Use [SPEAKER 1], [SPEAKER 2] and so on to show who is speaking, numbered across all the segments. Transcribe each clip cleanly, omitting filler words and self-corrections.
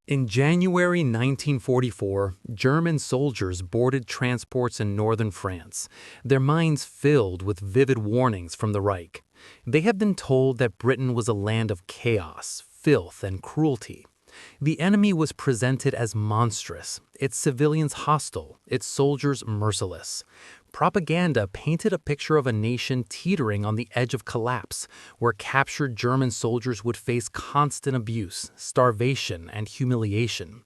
[SPEAKER 1] In January 1944, German soldiers boarded transports in northern France, their minds filled with vivid warnings from the Reich. They had been told that Britain was a land of chaos, filth, and cruelty. The enemy was presented as monstrous, its civilians hostile, its soldiers merciless. Propaganda painted a picture of a nation teetering on the edge of collapse, where captured German soldiers would face constant abuse, starvation, and humiliation.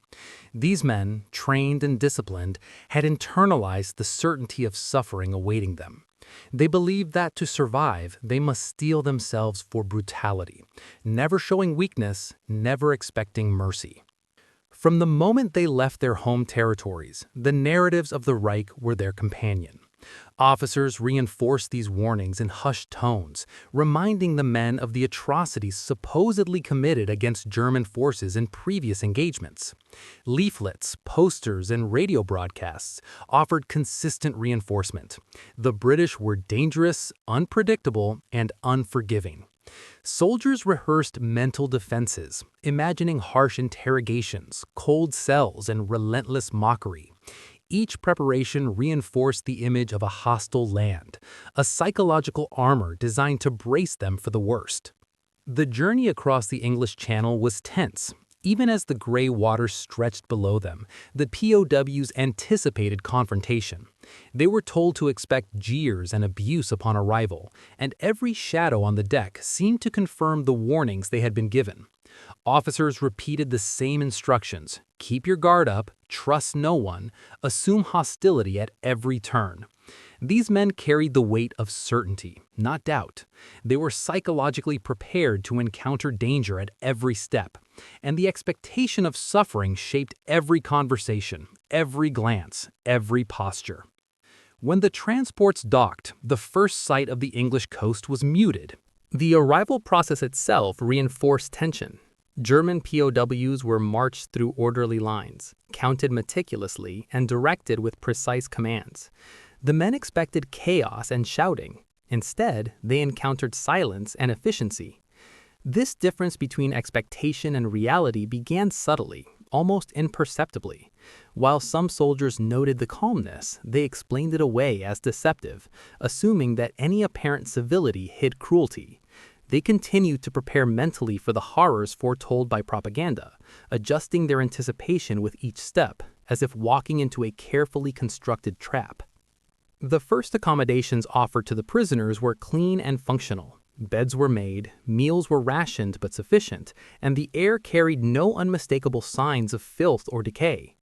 [SPEAKER 1] These men, trained and disciplined, had internalized the certainty of suffering awaiting them. They believed that to survive, they must steel themselves for brutality, never showing weakness, never expecting mercy. From the moment they left their home territories, the narratives of the Reich were their companion. Officers reinforced these warnings in hushed tones, reminding the men of the atrocities supposedly committed against German forces in previous engagements. Leaflets, posters, and radio broadcasts offered consistent reinforcement. The British were dangerous, unpredictable, and unforgiving. Soldiers rehearsed mental defenses, imagining harsh interrogations, cold cells, and relentless mockery. Each preparation reinforced the image of a hostile land, a psychological armor designed to brace them for the worst. The journey across the English Channel was tense. Even as the gray water stretched below them, the POWs anticipated confrontation. They were told to expect jeers and abuse upon arrival, and every shadow on the deck seemed to confirm the warnings they had been given. Officers repeated the same instructions: keep your guard up, trust no one, assume hostility at every turn. These men carried the weight of certainty, not doubt. They were psychologically prepared to encounter danger at every step, and the expectation of suffering shaped every conversation, every glance, every posture. When the transports docked, the first sight of the English coast was muted. The arrival process itself reinforced tension. German POWs were marched through orderly lines, counted meticulously, and directed with precise commands. The men expected chaos and shouting. Instead, they encountered silence and efficiency. This difference between expectation and reality began subtly, almost imperceptibly. While some soldiers noted the calmness, they explained it away as deceptive, assuming that any apparent civility hid cruelty. They continued to prepare mentally for the horrors foretold by propaganda, adjusting their anticipation with each step, as if walking into a carefully constructed trap. The first accommodations offered to the prisoners were clean and functional. Beds were made, meals were rationed but sufficient, and the air carried no unmistakable signs of filth or decay.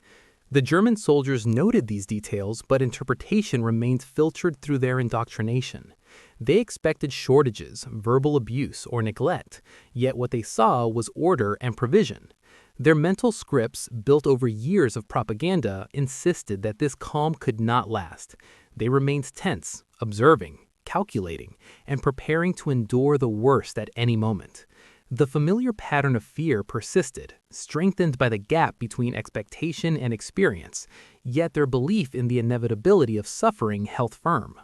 [SPEAKER 1] The German soldiers noted these details, but interpretation remained filtered through their indoctrination. They expected shortages, verbal abuse, or neglect, yet what they saw was order and provision. Their mental scripts, built over years of propaganda, insisted that this calm could not last. They remained tense, observing, calculating, and preparing to endure the worst at any moment. The familiar pattern of fear persisted, strengthened by the gap between expectation and experience, yet their belief in the inevitability of suffering held firm.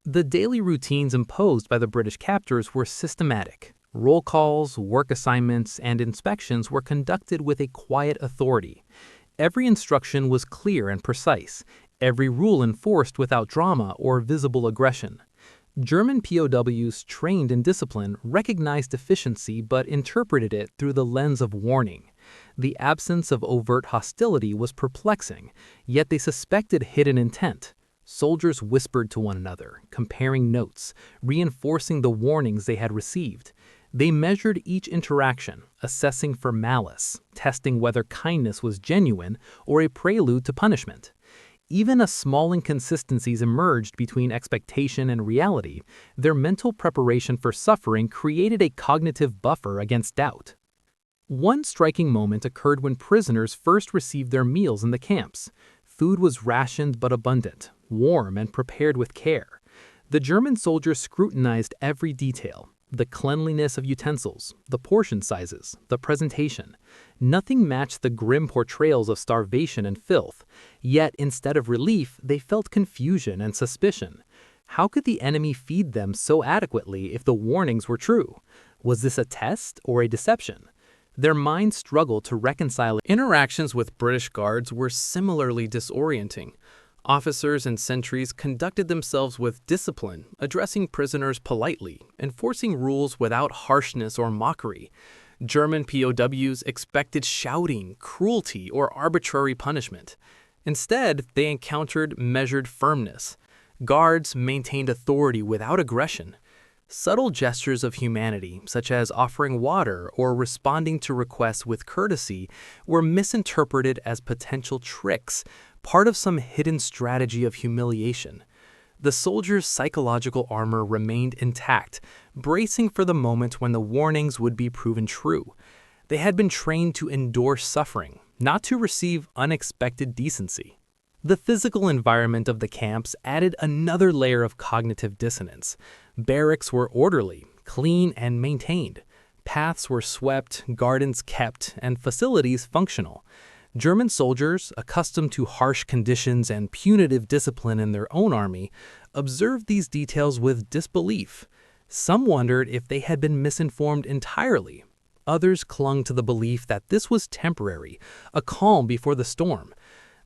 [SPEAKER 1] The daily routines imposed by the British captors were systematic. Roll calls, work assignments, and inspections were conducted with a quiet authority. Every instruction was clear and precise, every rule enforced without drama or visible aggression. German POWs trained in discipline recognized efficiency but interpreted it through the lens of warning. The absence of overt hostility was perplexing, yet they suspected hidden intent. Soldiers whispered to one another, comparing notes, reinforcing the warnings they had received. They measured each interaction, assessing for malice, testing whether kindness was genuine or a prelude to punishment. Even as small inconsistencies emerged between expectation and reality, their mental preparation for suffering created a cognitive buffer against doubt. One striking moment occurred when prisoners first received their meals in the camps. Food was rationed but abundant, warm and prepared with care. The German soldiers scrutinized every detail: the cleanliness of utensils, the portion sizes, the presentation. Nothing matched the grim portrayals of starvation and filth, yet instead of relief, they felt confusion and suspicion. How could the enemy feed them so adequately if the warnings were true? Was this a test or a deception? Their minds struggled to reconcile. Interactions with British guards were similarly disorienting. Officers and sentries conducted themselves with discipline, addressing prisoners politely, enforcing rules without harshness or mockery. German POWs expected shouting, cruelty, or arbitrary punishment. Instead, they encountered measured firmness. Guards maintained authority without aggression. Subtle gestures of humanity, such as offering water or responding to requests with courtesy, were misinterpreted as potential tricks, part of some hidden strategy of humiliation. The soldiers' psychological armor remained intact, bracing for the moment when the warnings would be proven true. They had been trained to endure suffering, not to receive unexpected decency. The physical environment of the camps added another layer of cognitive dissonance. Barracks were orderly, clean, and maintained. Paths were swept, gardens kept, and facilities functional. German soldiers, accustomed to harsh conditions and punitive discipline in their own army, observed these details with disbelief. Some wondered if they had been misinformed entirely. Others clung to the belief that this was temporary, a calm before the storm.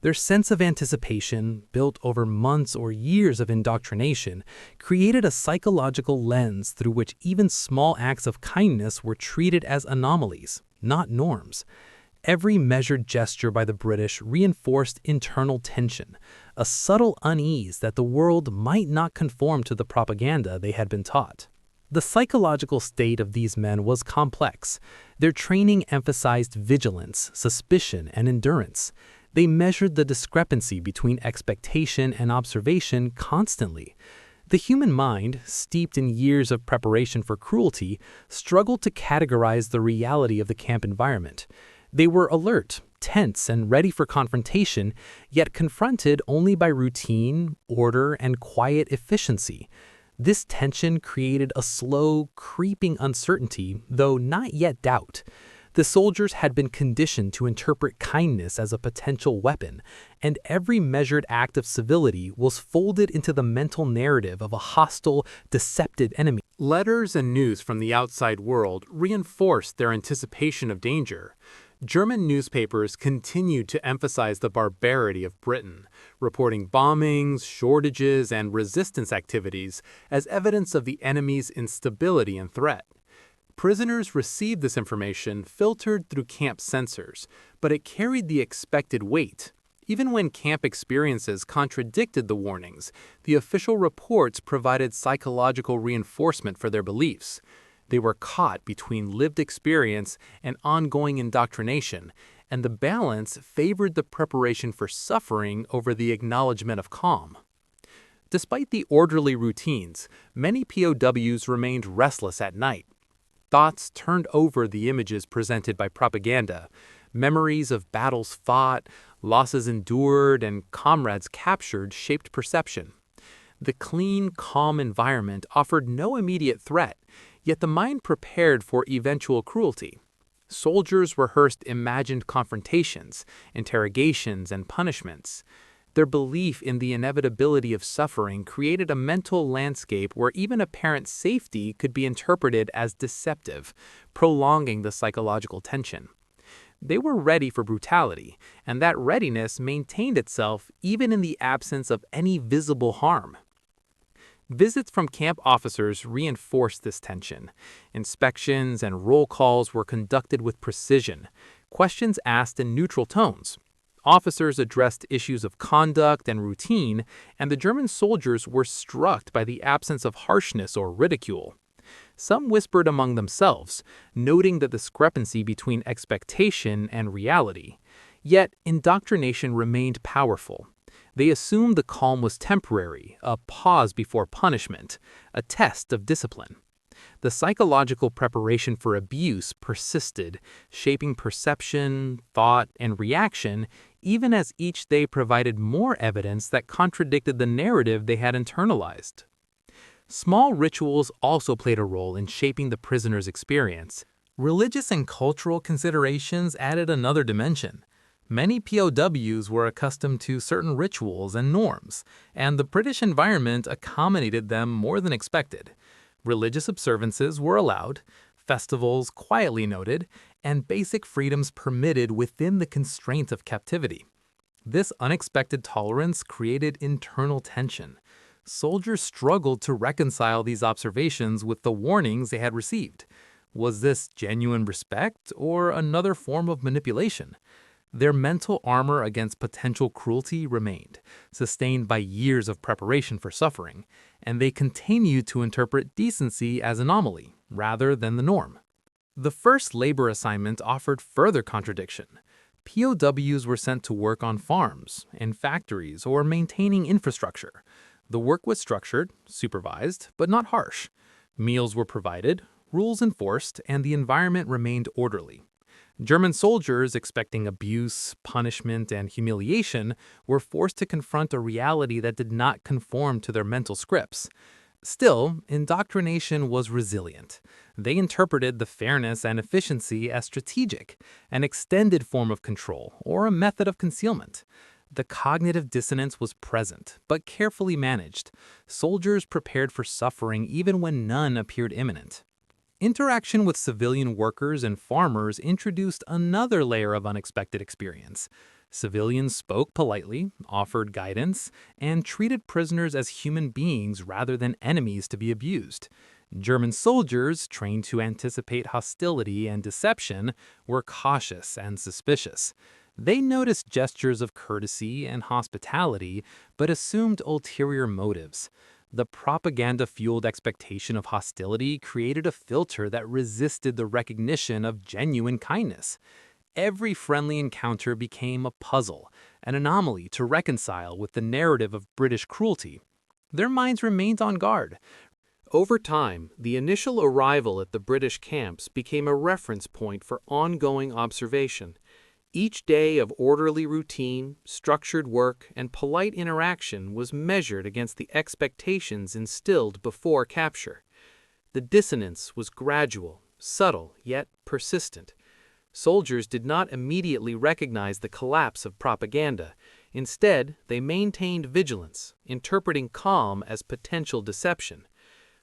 [SPEAKER 1] Their sense of anticipation, built over months or years of indoctrination, created a psychological lens through which even small acts of kindness were treated as anomalies, not norms. Every measured gesture by the British reinforced internal tension, a subtle unease that the world might not conform to the propaganda they had been taught. The psychological state of these men was complex. Their training emphasized vigilance, suspicion, and endurance. They measured the discrepancy between expectation and observation constantly. The human mind, steeped in years of preparation for cruelty, struggled to categorize the reality of the camp environment. They were alert, tense, and ready for confrontation, yet confronted only by routine, order, and quiet efficiency. This tension created a slow, creeping uncertainty, though not yet doubt. The soldiers had been conditioned to interpret kindness as a potential weapon, and every measured act of civility was folded into the mental narrative of a hostile, deceptive enemy. Letters and news from the outside world reinforced their anticipation of danger. German newspapers continued to emphasize the barbarity of Britain, reporting bombings, shortages, and resistance activities as evidence of the enemy's instability and threat. Prisoners received this information filtered through camp censors, but it carried the expected weight. Even when camp experiences contradicted the warnings, the official reports provided psychological reinforcement for their beliefs. They were caught between lived experience and ongoing indoctrination, and the balance favored the preparation for suffering over the acknowledgement of calm. Despite the orderly routines, many POWs remained restless at night. Thoughts turned over the images presented by propaganda. Memories of battles fought, losses endured, and comrades captured shaped perception. The clean, calm environment offered no immediate threat, yet the mind prepared for eventual cruelty. Soldiers rehearsed imagined confrontations, interrogations, and punishments. Their belief in the inevitability of suffering created a mental landscape where even apparent safety could be interpreted as deceptive, prolonging the psychological tension. They were ready for brutality, and that readiness maintained itself even in the absence of any visible harm. Visits from camp officers reinforced this tension. Inspections and roll calls were conducted with precision, questions asked in neutral tones. Officers addressed issues of conduct and routine, and the German soldiers were struck by the absence of harshness or ridicule. Some whispered among themselves, noting the discrepancy between expectation and reality. Yet, indoctrination remained powerful. They assumed the calm was temporary, a pause before punishment, a test of discipline. The psychological preparation for abuse persisted, shaping perception, thought, and reaction, even as each day provided more evidence that contradicted the narrative they had internalized. Small rituals also played a role in shaping the prisoner's experience. Religious and cultural considerations added another dimension. Many POWs were accustomed to certain rituals and norms, and the British environment accommodated them more than expected. Religious observances were allowed, festivals quietly noted, and basic freedoms permitted within the constraints of captivity. This unexpected tolerance created internal tension. Soldiers struggled to reconcile these observations with the warnings they had received. Was this genuine respect or another form of manipulation? Their mental armor against potential cruelty remained, sustained by years of preparation for suffering, and they continued to interpret decency as anomaly rather than the norm. The first labor assignment offered further contradiction. POWs were sent to work on farms, in factories, or maintaining infrastructure. The work was structured, supervised, but not harsh. Meals were provided, rules enforced, and the environment remained orderly. German soldiers, expecting abuse, punishment, and humiliation, were forced to confront a reality that did not conform to their mental scripts. Still, indoctrination was resilient. They interpreted the fairness and efficiency as strategic, an extended form of control, or a method of concealment. The cognitive dissonance was present, but carefully managed. Soldiers prepared for suffering even when none appeared imminent. Interaction with civilian workers and farmers introduced another layer of unexpected experience. Civilians spoke politely, offered guidance, and treated prisoners as human beings rather than enemies to be abused. German soldiers, trained to anticipate hostility and deception, were cautious and suspicious. They noticed gestures of courtesy and hospitality, but assumed ulterior motives. The propaganda-fueled expectation of hostility created a filter that resisted the recognition of genuine kindness. Every friendly encounter became a puzzle, an anomaly to reconcile with the narrative of British cruelty. Their minds remained on guard. Over time, the initial arrival at the British camps became a reference point for ongoing observation. Each day of orderly routine, structured work, and polite interaction was measured against the expectations instilled before capture. The dissonance was gradual, subtle, yet persistent. Soldiers did not immediately recognize the collapse of propaganda. Instead, they maintained vigilance, interpreting calm as potential deception.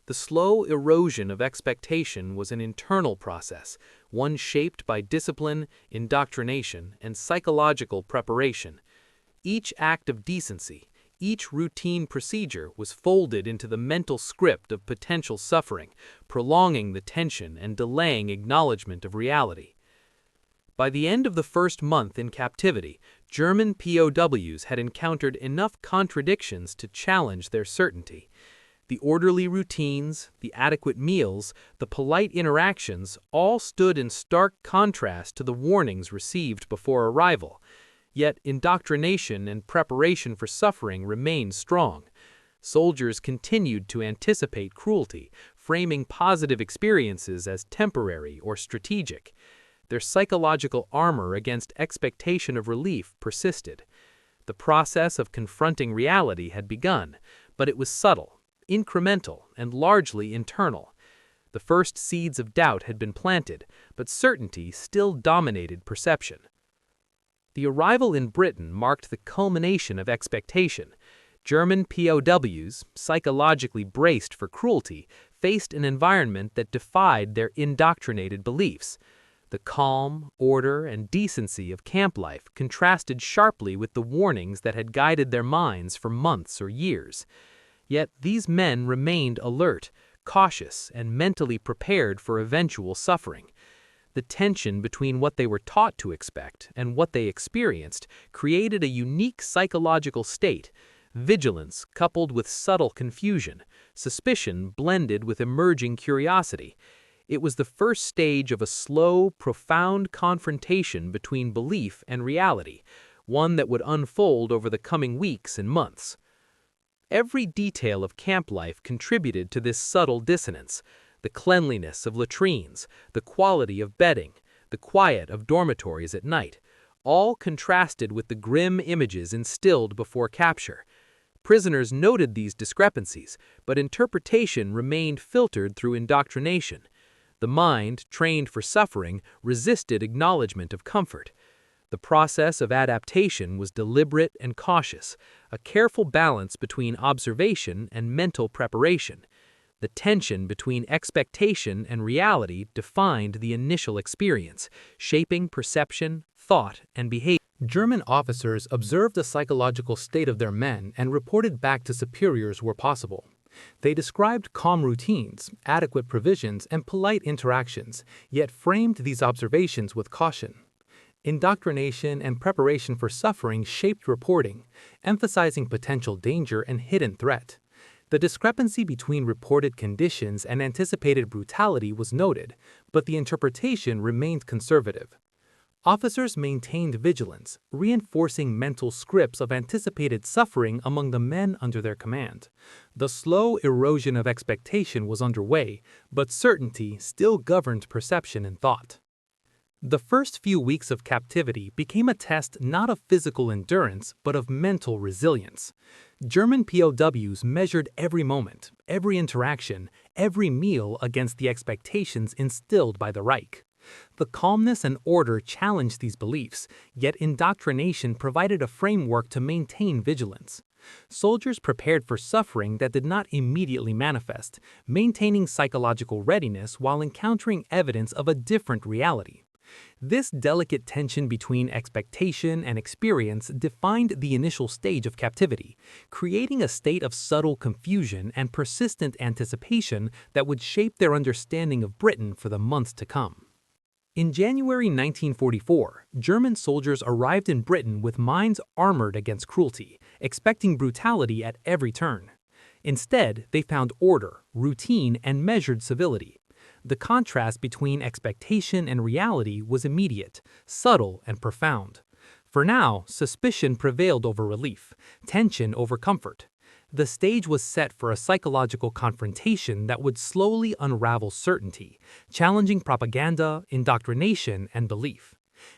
[SPEAKER 1] The slow erosion of expectation was an internal process, one shaped by discipline, indoctrination, and psychological preparation. Each act of decency, each routine procedure was folded into the mental script of potential suffering, prolonging the tension and delaying acknowledgement of reality. By the end of the first month in captivity, German POWs had encountered enough contradictions to challenge their certainty. The orderly routines, the adequate meals, the polite interactions all stood in stark contrast to the warnings received before arrival. Yet indoctrination and preparation for suffering remained strong. Soldiers continued to anticipate cruelty, framing positive experiences as temporary or strategic. Their psychological armor against expectation of relief persisted. The process of confronting reality had begun, but it was subtle, incremental, and largely internal. The first seeds of doubt had been planted, but certainty still dominated perception. The arrival in Britain marked the culmination of expectation. German POWs, psychologically braced for cruelty, faced an environment that defied their indoctrinated beliefs. The calm, order, and decency of camp life contrasted sharply with the warnings that had guided their minds for months or years. Yet these men remained alert, cautious, and mentally prepared for eventual suffering. The tension between what they were taught to expect and what they experienced created a unique psychological state: vigilance coupled with subtle confusion, suspicion blended with emerging curiosity. It was the first stage of a slow, profound confrontation between belief and reality, one that would unfold over the coming weeks and months. Every detail of camp life contributed to this subtle dissonance: the cleanliness of latrines, the quality of bedding, the quiet of dormitories at night, all contrasted with the grim images instilled before capture. Prisoners noted these discrepancies, but interpretation remained filtered through indoctrination. The mind, trained for suffering, resisted acknowledgement of comfort. The process of adaptation was deliberate and cautious, a careful balance between observation and mental preparation. The tension between expectation and reality defined the initial experience, shaping perception, thought, and behavior. German officers observed the psychological state of their men and reported back to superiors where possible. They described calm routines, adequate provisions, and polite interactions, yet framed these observations with caution. Indoctrination and preparation for suffering shaped reporting, emphasizing potential danger and hidden threat. The discrepancy between reported conditions and anticipated brutality was noted, but the interpretation remained conservative. Officers maintained vigilance, reinforcing mental scripts of anticipated suffering among the men under their command. The slow erosion of expectation was underway, but certainty still governed perception and thought. The first few weeks of captivity became a test not of physical endurance, but of mental resilience. German POWs measured every moment, every interaction, every meal against the expectations instilled by the Reich. The calmness and order challenged these beliefs, yet indoctrination provided a framework to maintain vigilance. Soldiers prepared for suffering that did not immediately manifest, maintaining psychological readiness while encountering evidence of a different reality. This delicate tension between expectation and experience defined the initial stage of captivity, creating a state of subtle confusion and persistent anticipation that would shape their understanding of Britain for the months to come. In January 1944, German soldiers arrived in Britain with minds armored against cruelty, expecting brutality at every turn. Instead, they found order, routine, and measured civility. The contrast between expectation and reality was immediate, subtle, and profound. For now, suspicion prevailed over relief, tension over comfort. The stage was set for a psychological confrontation that would slowly unravel certainty, challenging propaganda, indoctrination, and belief.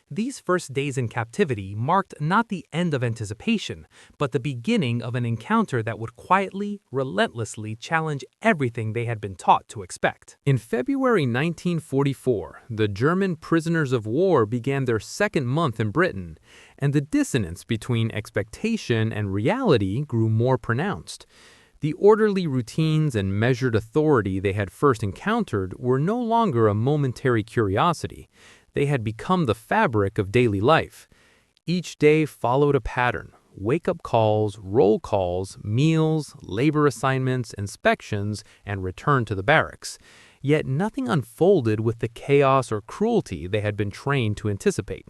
[SPEAKER 1] These first days in captivity marked not the end of anticipation, but the beginning of an encounter that would quietly, relentlessly challenge everything they had been taught to expect. In February 1944, the German prisoners of war began their second month in Britain, and the dissonance between expectation and reality grew more pronounced. The orderly routines and measured authority they had first encountered were no longer a momentary curiosity. They had become the fabric of daily life. Each day followed a pattern: wake-up calls, roll calls, meals, labor assignments, inspections, and return to the barracks. Yet nothing unfolded with the chaos or cruelty they had been trained to anticipate.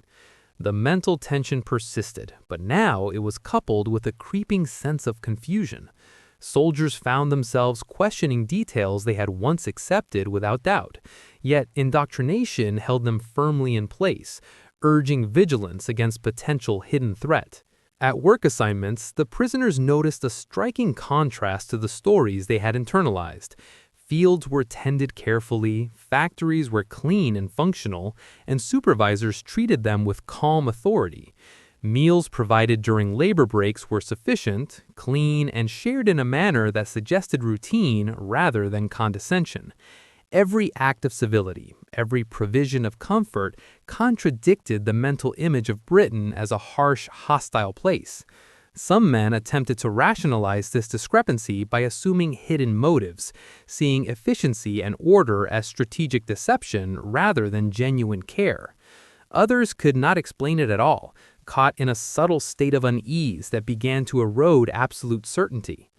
[SPEAKER 1] The mental tension persisted, but now it was coupled with a creeping sense of confusion. Soldiers found themselves questioning details they had once accepted without doubt, yet indoctrination held them firmly in place, urging vigilance against potential hidden threat. At work assignments, the prisoners noticed a striking contrast to the stories they had internalized. Fields were tended carefully, factories were clean and functional, and supervisors treated them with calm authority. Meals provided during labor breaks were sufficient, clean, and shared in a manner that suggested routine rather than condescension. Every act of civility, every provision of comfort contradicted the mental image of Britain as a harsh, hostile place. Some men attempted to rationalize this discrepancy by assuming hidden motives, seeing efficiency and order as strategic deception rather than genuine care. Others could not explain it at all, caught in a subtle state of unease that began to erode absolute certainty.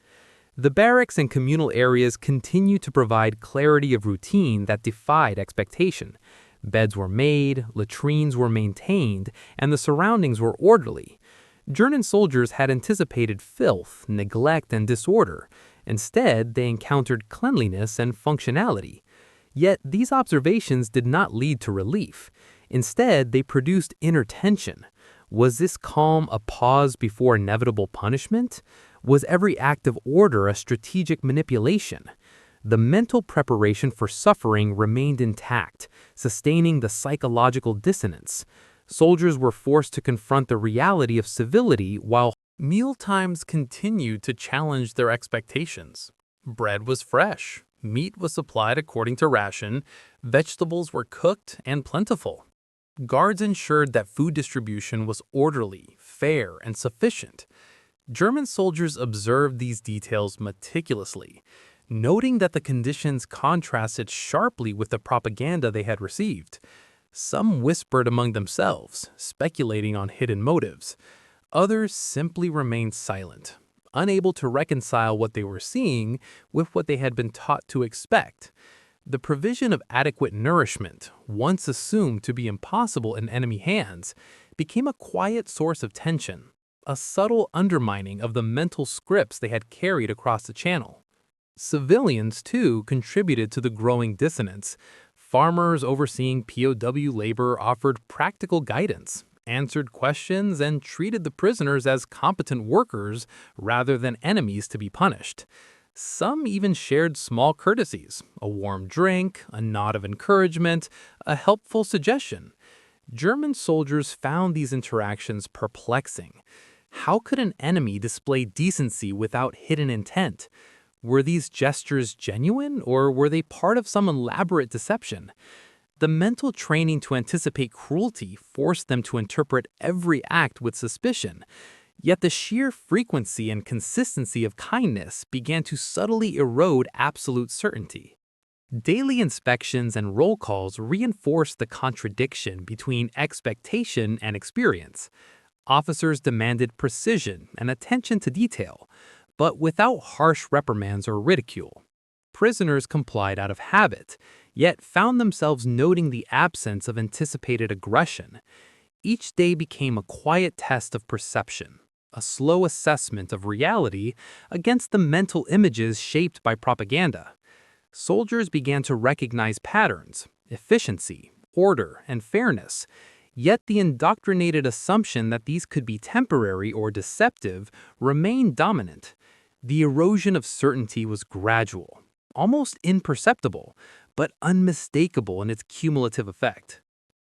[SPEAKER 1] The barracks and communal areas continued to provide clarity of routine that defied expectation. Beds were made, latrines were maintained, and the surroundings were orderly. German soldiers had anticipated filth, neglect, and disorder. Instead, they encountered cleanliness and functionality. Yet these observations did not lead to relief. Instead, they produced inner tension. Was this calm a pause before inevitable punishment? Was every act of order a strategic manipulation? The mental preparation for suffering remained intact, sustaining the psychological dissonance. Soldiers were forced to confront the reality of civility while mealtimes continued to challenge their expectations. Bread was fresh, meat was supplied according to ration, vegetables were cooked and plentiful. Guards ensured that food distribution was orderly, fair, and sufficient. German soldiers observed these details meticulously. noting that the conditions contrasted sharply with the propaganda they had received. Some whispered among themselves, speculating on hidden motives. Others simply remained silent, unable to reconcile what they were seeing with what they had been taught to expect. The provision of adequate nourishment, once assumed to be impossible in enemy hands, became a quiet source of tension, a subtle undermining of the mental scripts they had carried across the channel. Civilians, too, contributed to the growing dissonance. Farmers overseeing POW labor offered practical guidance, answered questions, and treated the prisoners as competent workers rather than enemies to be punished. Some even shared small courtesies, a warm drink, a nod of encouragement, a helpful suggestion. German soldiers found these interactions perplexing. How could an enemy display decency without hidden intent? Were these gestures genuine, or were they part of some elaborate deception? The mental training to anticipate cruelty forced them to interpret every act with suspicion. Yet the sheer frequency and consistency of kindness began to subtly erode absolute certainty. Daily inspections and roll calls reinforced the contradiction between expectation and experience. Officers demanded precision and attention to detail, but without harsh reprimands or ridicule. Prisoners complied out of habit, yet found themselves noting the absence of anticipated aggression. Each day became a quiet test of perception, a slow assessment of reality against the mental images shaped by propaganda. Soldiers began to recognize patterns, efficiency, order, and fairness, yet the indoctrinated assumption that these could be temporary or deceptive remained dominant. The erosion of certainty was gradual, almost imperceptible, but unmistakable in its cumulative effect.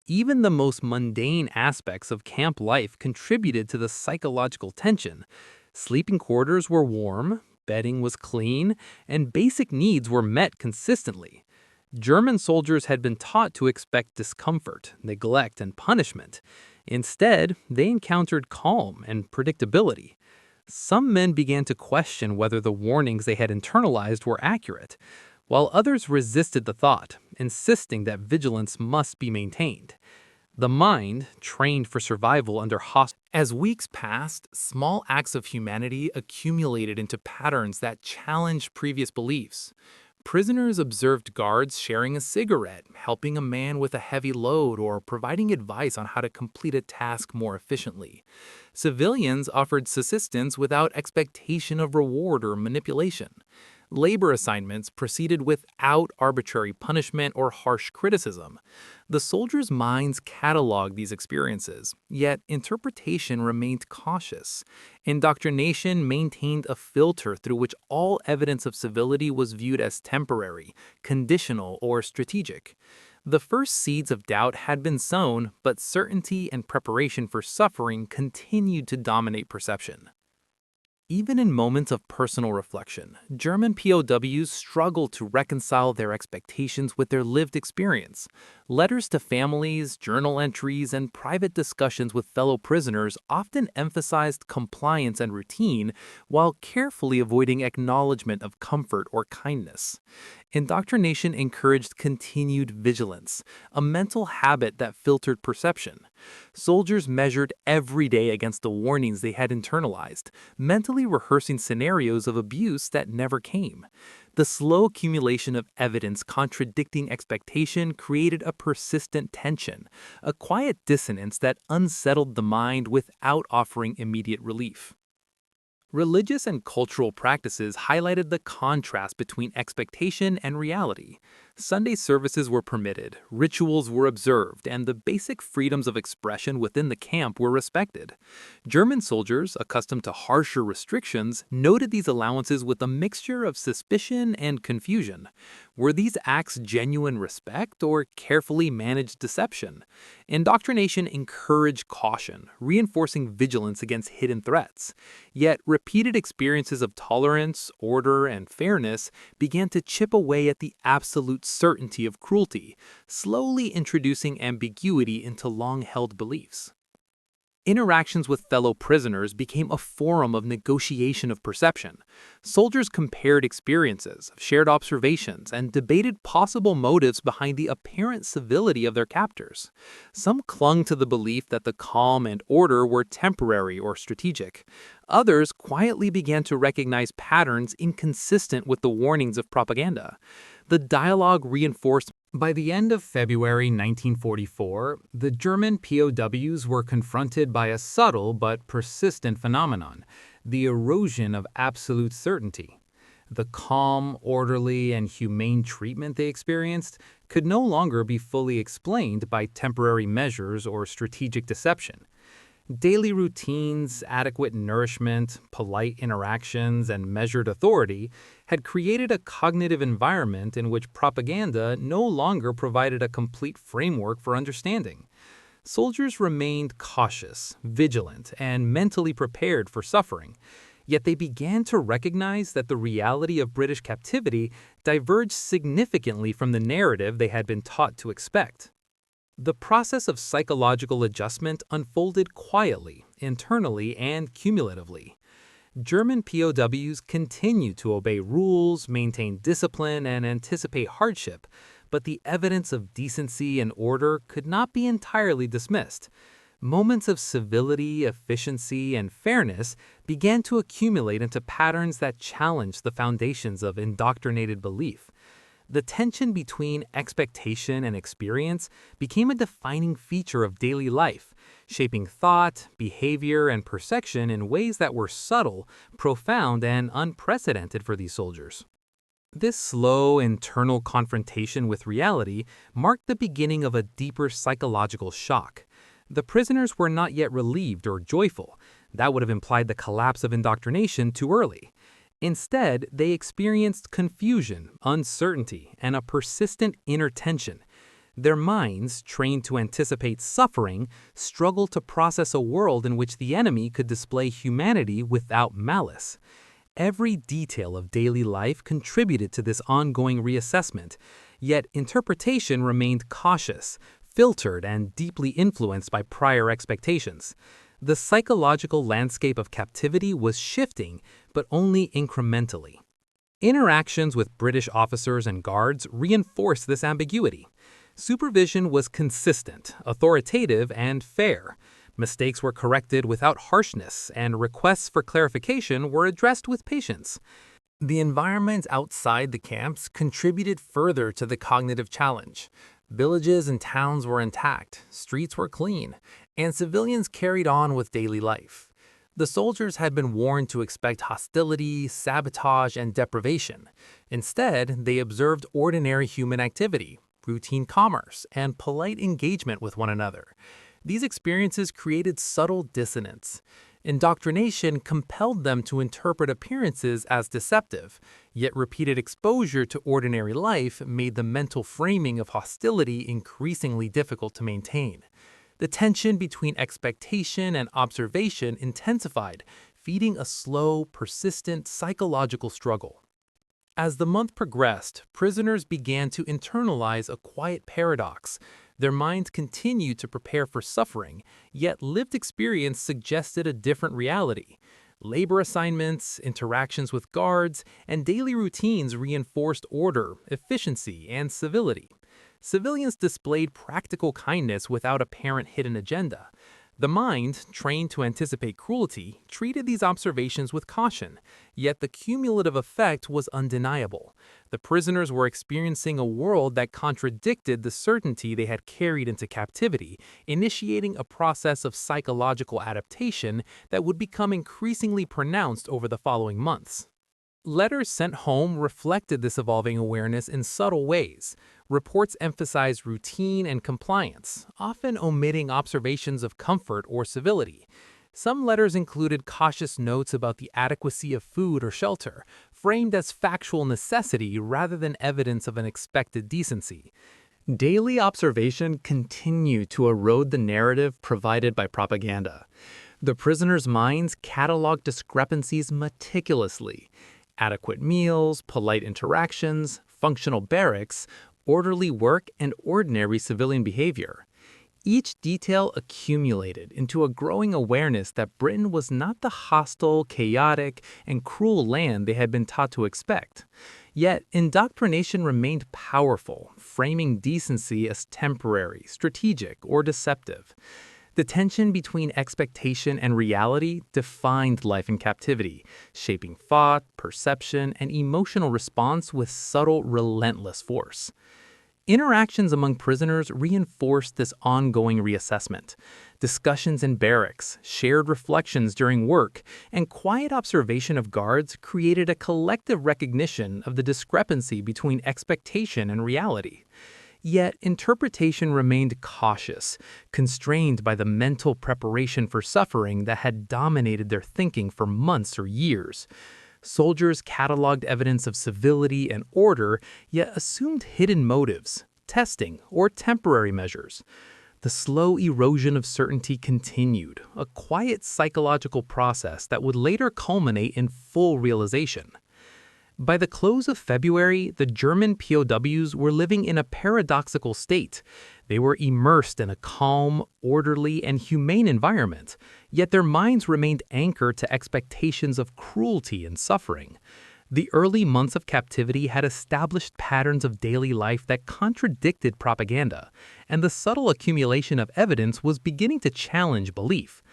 [SPEAKER 1] Even the most mundane aspects of camp life contributed to the psychological tension. Sleeping quarters were warm, bedding was clean, and basic needs were met consistently. German soldiers had been taught to expect discomfort, neglect, and punishment. Instead, they encountered calm and predictability. Some men began to question whether the warnings they had internalized were accurate, while others resisted the thought, insisting that vigilance must be maintained. The mind, trained for survival under hostility. As weeks passed, small acts of humanity accumulated into patterns that challenged previous beliefs. Prisoners observed guards sharing a cigarette, helping a man with a heavy load, or providing advice on how to complete a task more efficiently. Civilians offered assistance without expectation of reward or manipulation. Labor assignments proceeded without arbitrary punishment or harsh criticism. The soldiers' minds cataloged these experiences, yet interpretation remained cautious. Indoctrination maintained a filter through which all evidence of civility was viewed as temporary, conditional, or strategic. The first seeds of doubt had been sown, but certainty and preparation for suffering continued to dominate perception. Even in moments of personal reflection, German POWs struggled to reconcile their expectations with their lived experience. Letters to families, journal entries, and private discussions with fellow prisoners often emphasized compliance and routine while carefully avoiding acknowledgement of comfort or kindness. Indoctrination encouraged continued vigilance, a mental habit that filtered perception. Soldiers measured every day against the warnings they had internalized, mentally rehearsing scenarios of abuse that never came. The slow accumulation of evidence contradicting expectation created a persistent tension, a quiet dissonance that unsettled the mind without offering immediate relief. Religious and cultural practices highlighted the contrast between expectation and reality. Sunday services were permitted, rituals were observed, and the basic freedoms of expression within the camp were respected. German soldiers, accustomed to harsher restrictions, noted these allowances with a mixture of suspicion and confusion. Were these acts genuine respect or carefully managed deception? Indoctrination encouraged caution, reinforcing vigilance against hidden threats. Yet, repeated experiences of tolerance, order, and fairness began to chip away at the absolute certainty of cruelty, slowly introducing ambiguity into long-held beliefs. Interactions with fellow prisoners became a forum of negotiation of perception. Soldiers compared experiences, shared observations, and debated possible motives behind the apparent civility of their captors. Some clung to the belief that the calm and order were temporary or strategic. Others quietly began to recognize patterns inconsistent with the warnings of propaganda. The dialogue reinforced. By the end of February 1944, the German POWs were confronted by a subtle but persistent phenomenon: the erosion of absolute certainty. The calm, orderly, and humane treatment they experienced could no longer be fully explained by temporary measures or strategic deception. Daily routines, adequate nourishment, polite interactions, and measured authority had created a cognitive environment in which propaganda no longer provided a complete framework for understanding. Soldiers remained cautious, vigilant, and mentally prepared for suffering, yet they began to recognize that the reality of British captivity diverged significantly from the narrative they had been taught to expect. The process of psychological adjustment unfolded quietly, internally, and cumulatively. German POWs continued to obey rules, maintain discipline, and anticipate hardship, but the evidence of decency and order could not be entirely dismissed. Moments of civility, efficiency, and fairness began to accumulate into patterns that challenged the foundations of indoctrinated belief. The tension between expectation and experience became a defining feature of daily life, shaping thought, behavior, and perception in ways that were subtle, profound, and unprecedented for these soldiers. This slow internal confrontation with reality marked the beginning of a deeper psychological shock. The prisoners were not yet relieved or joyful. That would have implied the collapse of indoctrination too early. Instead, they experienced confusion, uncertainty, and a persistent inner tension. Their minds, trained to anticipate suffering, struggled to process a world in which the enemy could display humanity without malice. Every detail of daily life contributed to this ongoing reassessment, yet interpretation remained cautious, filtered, and deeply influenced by prior expectations. The psychological landscape of captivity was shifting, but only incrementally. Interactions with British officers and guards reinforced this ambiguity. Supervision was consistent, authoritative, and fair. Mistakes were corrected without harshness, and requests for clarification were addressed with patience. The environment outside the camps contributed further to the cognitive challenge. Villages and towns were intact, streets were clean, and civilians carried on with daily life. The soldiers had been warned to expect hostility, sabotage, and deprivation. Instead, they observed ordinary human activity, routine commerce, and polite engagement with one another. These experiences created subtle dissonance. Indoctrination compelled them to interpret appearances as deceptive, yet repeated exposure to ordinary life made the mental framing of hostility increasingly difficult to maintain. The tension between expectation and observation intensified, feeding a slow, persistent psychological struggle. As the month progressed, prisoners began to internalize a quiet paradox. Their minds continued to prepare for suffering, yet lived experience suggested a different reality. Labor assignments, interactions with guards, and daily routines reinforced order, efficiency, and civility. Civilians displayed practical kindness without apparent hidden agenda. The mind, trained to anticipate cruelty, treated these observations with caution, yet the cumulative effect was undeniable. The prisoners were experiencing a world that contradicted the certainty they had carried into captivity, initiating a process of psychological adaptation that would become increasingly pronounced over the following months. Letters sent home reflected this evolving awareness in subtle ways. Reports emphasized routine and compliance, often omitting observations of comfort or civility. Some letters included cautious notes about the adequacy of food or shelter, framed as factual necessity rather than evidence of an expected decency. Daily observation continued to erode the narrative provided by propaganda. The prisoners' minds cataloged discrepancies meticulously. Adequate meals, polite interactions, functional barracks, orderly work, and ordinary civilian behavior. Each detail accumulated into a growing awareness that Britain was not the hostile, chaotic, and cruel land they had been taught to expect. Yet, indoctrination remained powerful, framing decency as temporary, strategic, or deceptive. The tension between expectation and reality defined life in captivity, shaping thought, perception, and emotional response with subtle, relentless force. Interactions among prisoners reinforced this ongoing reassessment. Discussions in barracks, shared reflections during work, and quiet observation of guards created a collective recognition of the discrepancy between expectation and reality. Yet, interpretation remained cautious, constrained by the mental preparation for suffering that had dominated their thinking for months or years. Soldiers cataloged evidence of civility and order, yet assumed hidden motives, testing, or temporary measures. The slow erosion of certainty continued, a quiet psychological process that would later culminate in full realization. By the close of February, the German POWs were living in a paradoxical state. They were immersed in a calm, orderly, and humane environment, yet their minds remained anchored to expectations of cruelty and suffering. The early months of captivity had established patterns of daily life that contradicted propaganda, and the subtle accumulation of evidence was beginning to challenge belief.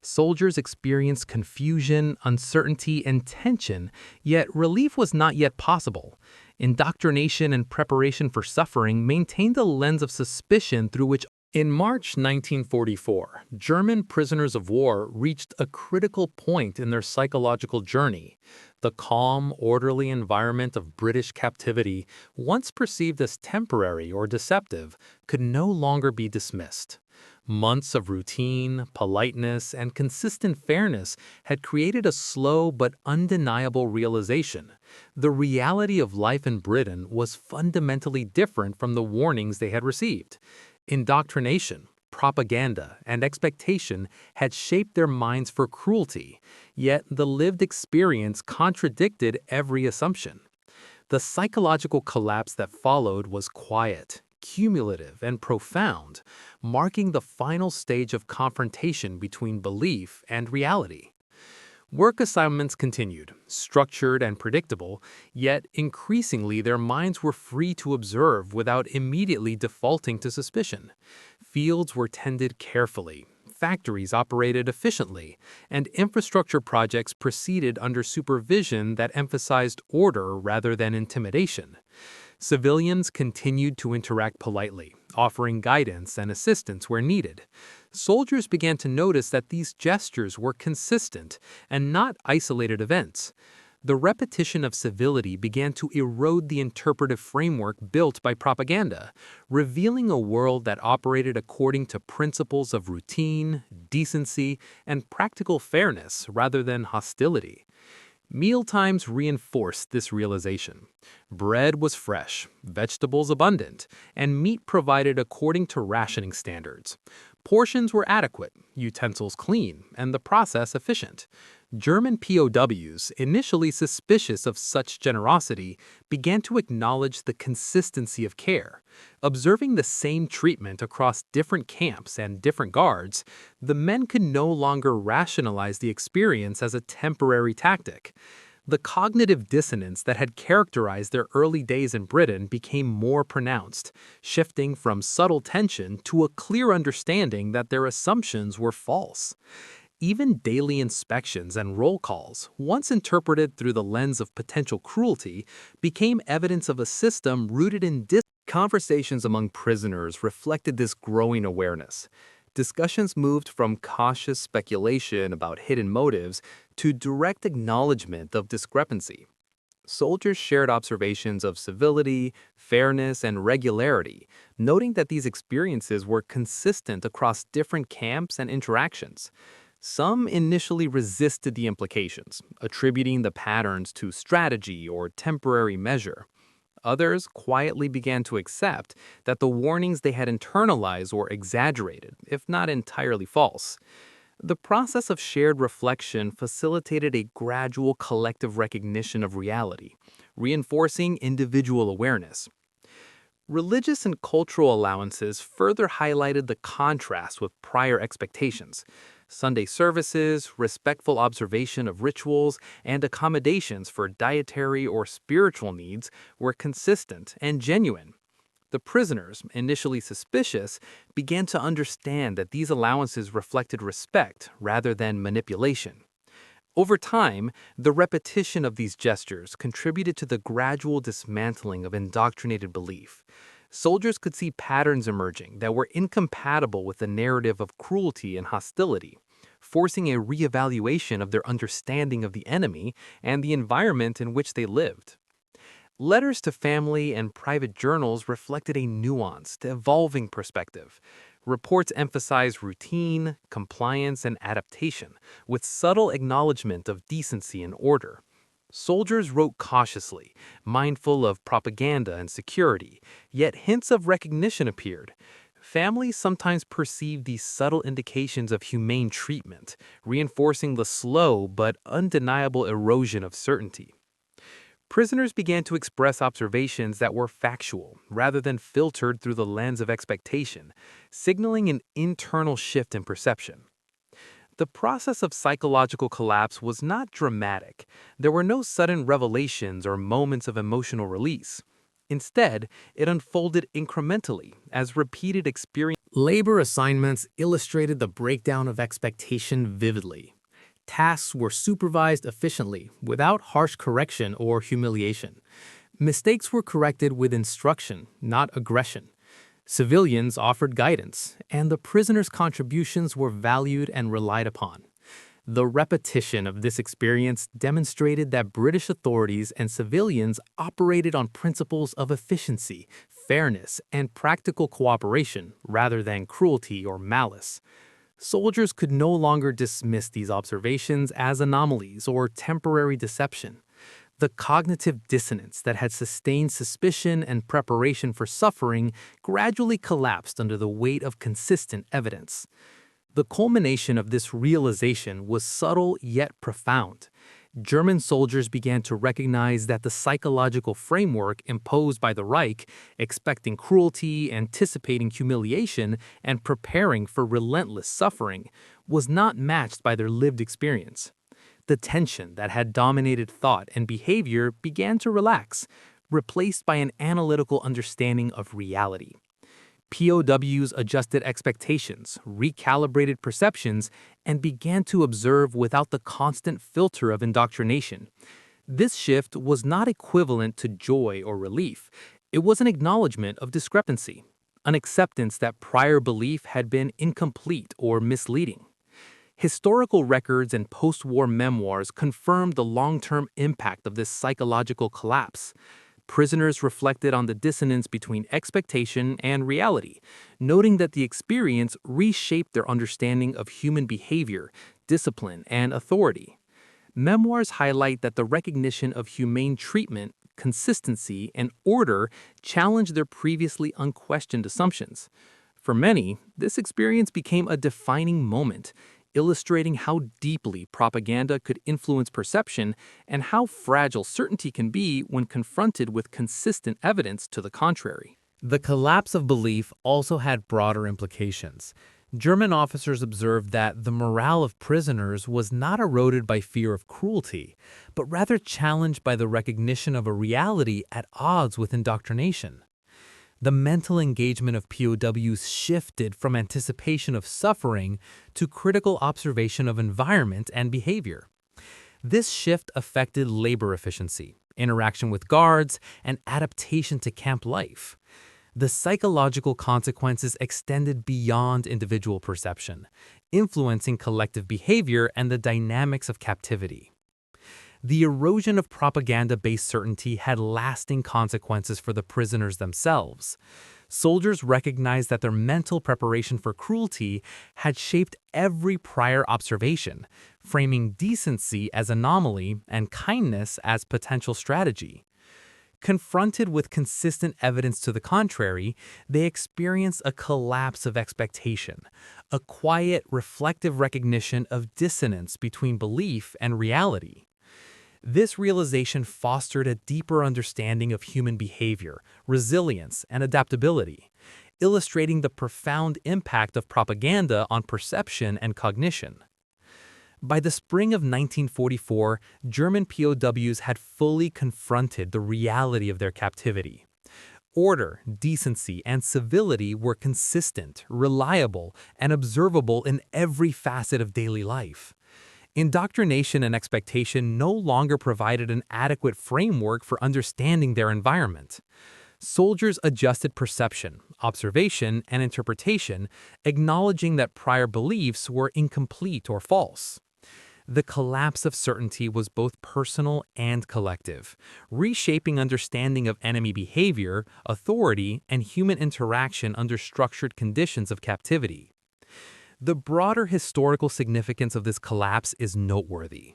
[SPEAKER 1] Soldiers experienced confusion, uncertainty, and tension, yet relief was not yet possible. Indoctrination and preparation for suffering maintained a lens of suspicion through which. In March 1944, German prisoners of war reached a critical point in their psychological journey. The calm, orderly environment of British captivity, once perceived as temporary or deceptive, could no longer be dismissed. Months of routine, politeness, and consistent fairness had created a slow but undeniable realization. The reality of life in Britain was fundamentally different from the warnings they had received. Indoctrination, propaganda, and expectation had shaped their minds for cruelty, yet the lived experience contradicted every assumption. The psychological collapse that followed was quiet, cumulative, and profound, marking the final stage of confrontation between belief and reality. Work assignments continued, structured and predictable, yet increasingly their minds were free to observe without immediately defaulting to suspicion. Fields were tended carefully, factories operated efficiently, and infrastructure projects proceeded under supervision that emphasized order rather than intimidation. Civilians continued to interact politely, offering guidance and assistance where needed. Soldiers began to notice that these gestures were consistent and not isolated events. The repetition of civility began to erode the interpretive framework built by propaganda, revealing a world that operated according to principles of routine, decency, and practical fairness rather than hostility. Mealtimes reinforced this realization. Bread was fresh, vegetables abundant, and meat provided according to rationing standards. Portions were adequate, utensils clean, and the process efficient. German POWs, initially suspicious of such generosity, began to acknowledge the consistency of care. Observing the same treatment across different camps and different guards, the men could no longer rationalize the experience as a temporary tactic. The cognitive dissonance that had characterized their early days in Britain became more pronounced, shifting from subtle tension to a clear understanding that their assumptions were false. Even daily inspections and roll calls, once interpreted through the lens of potential cruelty, became evidence of a system rooted in Conversations among prisoners reflected this growing awareness. Discussions moved from cautious speculation about hidden motives to direct acknowledgement of discrepancy. Soldiers shared observations of civility, fairness, and regularity, noting that these experiences were consistent across different camps and interactions. Some initially resisted the implications, attributing the patterns to strategy or temporary measure. Others quietly began to accept that the warnings they had internalized were exaggerated, if not entirely false. The process of shared reflection facilitated a gradual collective recognition of reality, reinforcing individual awareness. Religious and cultural allowances further highlighted the contrast with prior expectations. Sunday services, respectful observation of rituals, and accommodations for dietary or spiritual needs were consistent and genuine. The prisoners, initially suspicious, began to understand that these allowances reflected respect rather than manipulation. Over time, the repetition of these gestures contributed to the gradual dismantling of indoctrinated belief. Soldiers could see patterns emerging that were incompatible with the narrative of cruelty and hostility, forcing a reevaluation of their understanding of the enemy and the environment in which they lived. Letters to family and private journals reflected a nuanced, evolving perspective. Reports emphasized routine, compliance, and adaptation, with subtle acknowledgement of decency and order. Soldiers wrote cautiously, mindful of propaganda and security, yet hints of recognition appeared. Families sometimes perceived these subtle indications of humane treatment, reinforcing the slow but undeniable erosion of certainty. Prisoners began to express observations that were factual rather than filtered through the lens of expectation, signaling an internal shift in perception. The process of psychological collapse was not dramatic. There were no sudden revelations or moments of emotional release. Instead, it unfolded incrementally as repeated experience. Labor assignments illustrated the breakdown of expectation vividly. Tasks were supervised efficiently, without harsh correction or humiliation. Mistakes were corrected with instruction, not aggression. Civilians offered guidance, and the prisoners' contributions were valued and relied upon. The repetition of this experience demonstrated that British authorities and civilians operated on principles of efficiency, fairness, and practical cooperation rather than cruelty or malice. Soldiers could no longer dismiss these observations as anomalies or temporary deception. The cognitive dissonance that had sustained suspicion and preparation for suffering gradually collapsed under the weight of consistent evidence. The culmination of this realization was subtle yet profound. German soldiers began to recognize that the psychological framework imposed by the Reich, expecting cruelty, anticipating humiliation, and preparing for relentless suffering, was not matched by their lived experience. The tension that had dominated thought and behavior began to relax, replaced by an analytical understanding of reality. POWs adjusted expectations, recalibrated perceptions, and began to observe without the constant filter of indoctrination. This shift was not equivalent to joy or relief. It was an acknowledgement of discrepancy, an acceptance that prior belief had been incomplete or misleading. Historical records and post-war memoirs confirmed the long-term impact of this psychological collapse. Prisoners reflected on the dissonance between expectation and reality, noting that the experience reshaped their understanding of human behavior, discipline, and authority. Memoirs highlight that the recognition of humane treatment, consistency, and order challenged their previously unquestioned assumptions. For many, this experience became a defining moment, illustrating how deeply propaganda could influence perception and how fragile certainty can be when confronted with consistent evidence to the contrary. The collapse of belief also had broader implications. German officers observed that the morale of prisoners was not eroded by fear of cruelty, but rather challenged by the recognition of a reality at odds with indoctrination. The mental engagement of POWs shifted from anticipation of suffering to critical observation of environment and behavior. This shift affected labor efficiency, interaction with guards, and adaptation to camp life. The psychological consequences extended beyond individual perception, influencing collective behavior and the dynamics of captivity. The erosion of propaganda-based certainty had lasting consequences for the prisoners themselves. Soldiers recognized that their mental preparation for cruelty had shaped every prior observation, framing decency as anomaly and kindness as potential strategy. Confronted with consistent evidence to the contrary, they experienced a collapse of expectation, a quiet, reflective recognition of dissonance between belief and reality. This realization fostered a deeper understanding of human behavior, resilience, and adaptability, illustrating the profound impact of propaganda on perception and cognition. By the spring of 1944, German POWs had fully confronted the reality of their captivity. Order, decency, and civility were consistent, reliable, and observable in every facet of daily life. Indoctrination and expectation no longer provided an adequate framework for understanding their environment. Soldiers adjusted perception, observation, and interpretation, acknowledging that prior beliefs were incomplete or false. The collapse of certainty was both personal and collective, reshaping understanding of enemy behavior, authority, and human interaction under structured conditions of captivity. The broader historical significance of this collapse is noteworthy.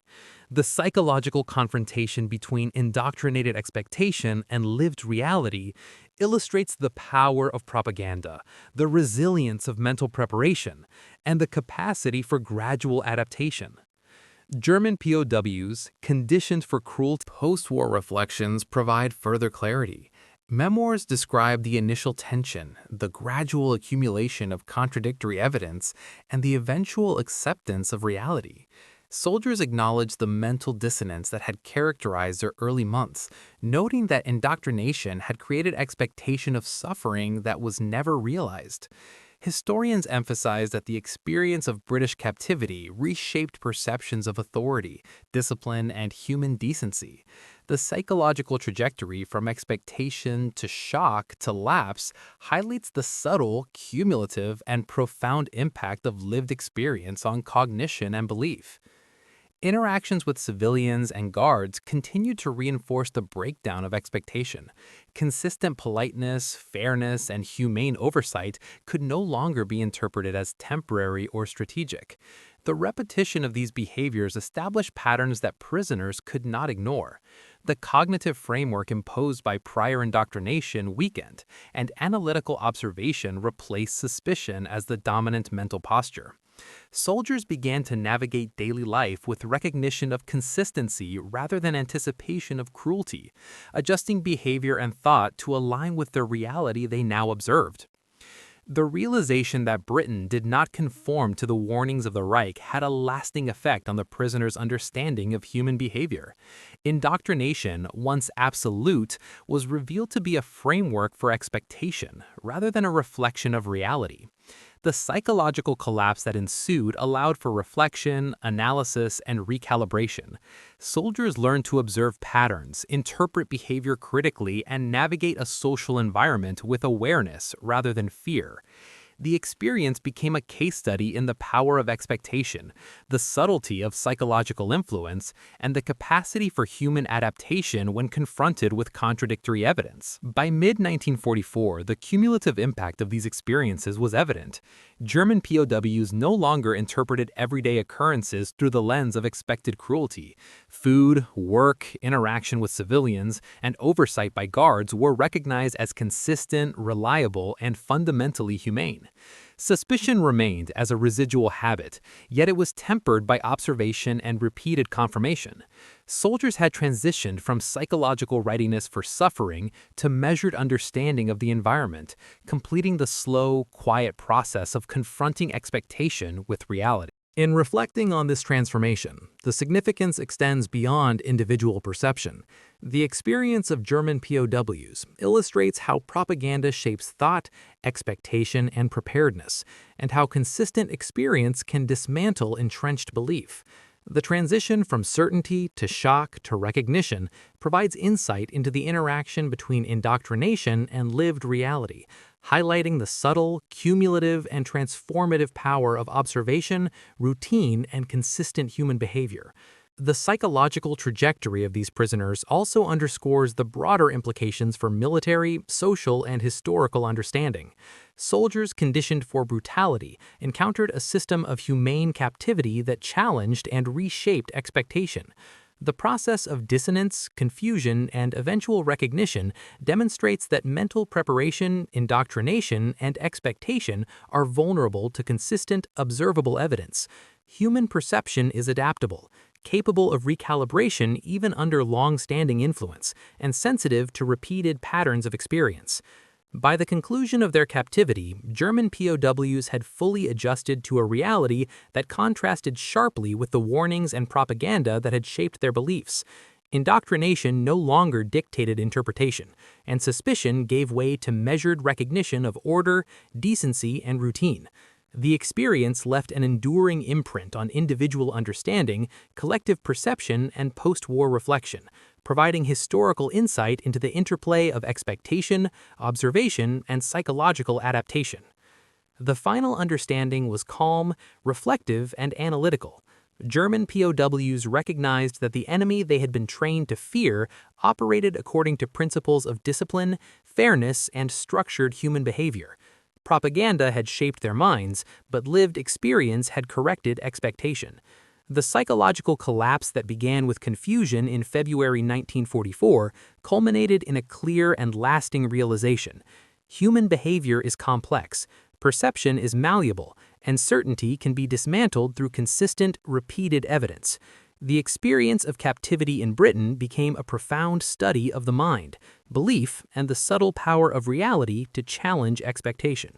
[SPEAKER 1] The psychological confrontation between indoctrinated expectation and lived reality illustrates the power of propaganda, the resilience of mental preparation, and the capacity for gradual adaptation. German POWs, conditioned for cruelty. Post-war reflections provide further clarity. Memoirs describe the initial tension, the gradual accumulation of contradictory evidence, and the eventual acceptance of reality. Soldiers acknowledge the mental dissonance that had characterized their early months, noting that indoctrination had created expectation of suffering that was never realized. Historians emphasize that the experience of British captivity reshaped perceptions of authority, discipline, and human decency. The psychological trajectory from expectation to shock to lapse highlights the subtle, cumulative, and profound impact of lived experience on cognition and belief. Interactions with civilians and guards continued to reinforce the breakdown of expectation. Consistent politeness, fairness, and humane oversight could no longer be interpreted as temporary or strategic. The repetition of these behaviors established patterns that prisoners could not ignore. The cognitive framework imposed by prior indoctrination weakened, and analytical observation replaced suspicion as the dominant mental posture. Soldiers began to navigate daily life with recognition of consistency rather than anticipation of cruelty, adjusting behavior and thought to align with the reality they now observed. The realization that Britain did not conform to the warnings of the Reich had a lasting effect on the prisoners' understanding of human behavior. Indoctrination, once absolute, was revealed to be a framework for expectation rather than a reflection of reality. The psychological collapse that ensued allowed for reflection, analysis, and recalibration. Soldiers learned to observe patterns, interpret behavior critically, and navigate a social environment with awareness rather than fear. The experience became a case study in the power of expectation, the subtlety of psychological influence, and the capacity for human adaptation when confronted with contradictory evidence. By mid-1944, the cumulative impact of these experiences was evident. German POWs no longer interpreted everyday occurrences through the lens of expected cruelty. Food, work, interaction with civilians, and oversight by guards were recognized as consistent, reliable, and fundamentally humane. Suspicion remained as a residual habit, yet it was tempered by observation and repeated confirmation. Soldiers had transitioned from psychological readiness for suffering to measured understanding of the environment, completing the slow, quiet process of confronting expectation with reality. In reflecting on this transformation, the significance extends beyond individual perception. The experience of German POWs illustrates how propaganda shapes thought, expectation, and preparedness, and how consistent experience can dismantle entrenched belief. The transition from certainty to shock to recognition provides insight into the interaction between indoctrination and lived reality, highlighting the subtle, cumulative, and transformative power of observation, routine, and consistent human behavior. The psychological trajectory of these prisoners also underscores the broader implications for military, social, and historical understanding. Soldiers conditioned for brutality encountered a system of humane captivity that challenged and reshaped expectation. The process of dissonance, confusion, and eventual recognition demonstrates that mental preparation, indoctrination, and expectation are vulnerable to consistent, observable evidence. Human perception is adaptable. capable of recalibration even under long-standing influence, and sensitive to repeated patterns of experience. By the conclusion of their captivity, German POWs had fully adjusted to a reality that contrasted sharply with the warnings and propaganda that had shaped their beliefs. Indoctrination no longer dictated interpretation, and suspicion gave way to measured recognition of order, decency, and routine. The experience left an enduring imprint on individual understanding, collective perception, and post-war reflection, providing historical insight into the interplay of expectation, observation, and psychological adaptation. The final understanding was calm, reflective, and analytical. German POWs recognized that the enemy they had been trained to fear operated according to principles of discipline, fairness, and structured human behavior. Propaganda had shaped their minds, but lived experience had corrected expectation. The psychological collapse that began with confusion in February 1944 culminated in a clear and lasting realization. Human behavior is complex, perception is malleable, and certainty can be dismantled through consistent, repeated evidence. The experience of captivity in Britain became a profound study of the mind, belief, and the subtle power of reality to challenge expectation.